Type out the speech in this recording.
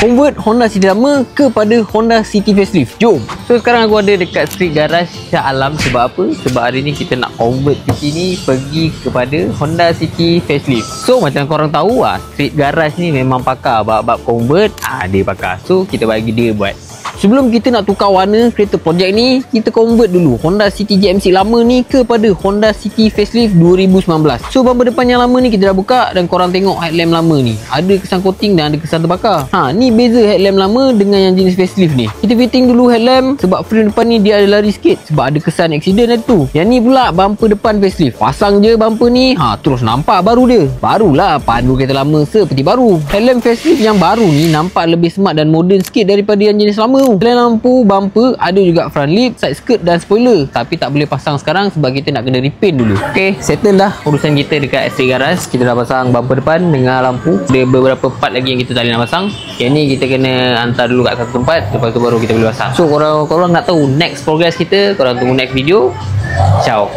convert Honda City lama kepada Honda City facelift. Jom. So sekarang aku ada dekat Street Garage Shah Alam. Sebab apa? Sebab hari ni kita nak convert City ni pergi kepada Honda City facelift. So macam korang tahu Street Garage ni memang pakar bab convert. Dia pakar. So kita bagi dia buat. Sebelum kita nak tukar warna kereta projek ni, kita convert dulu Honda City JMC lama ni kepada Honda City facelift 2019. So bumper depan yang lama ni kita dah buka dan korang tengok headlamp lama ni. Ada kesan coating dan ada kesan terbakar. Ni beza headlamp lama dengan yang jenis facelift ni. Kita fitting dulu headlamp sebab frame depan ni dia ada lari sikit sebab ada kesan accident dah tu. Yang ni pula bumper depan facelift. Pasang je bumper ni, terus nampak baru dia. Barulah pandu kereta lama seperti baru. Headlamp facelift yang baru ni nampak lebih smart dan modern sikit daripada yang jenis lama. Selain lampu, bumper, ada juga front lip, side skirt dan spoiler. Tapi tak boleh pasang sekarang sebab kita nak kena repaint dulu. Okay, settle dah urusan kita dekat Street Garage. Kita dah pasang bumper depan dengan lampu. Ada beberapa part lagi yang kita tak boleh nak pasang. Yang ni kita kena hantar dulu kat satu tempat, lepas tu baru kita boleh pasang. So korang nak tahu next progress kita, korang tunggu next video. Ciao.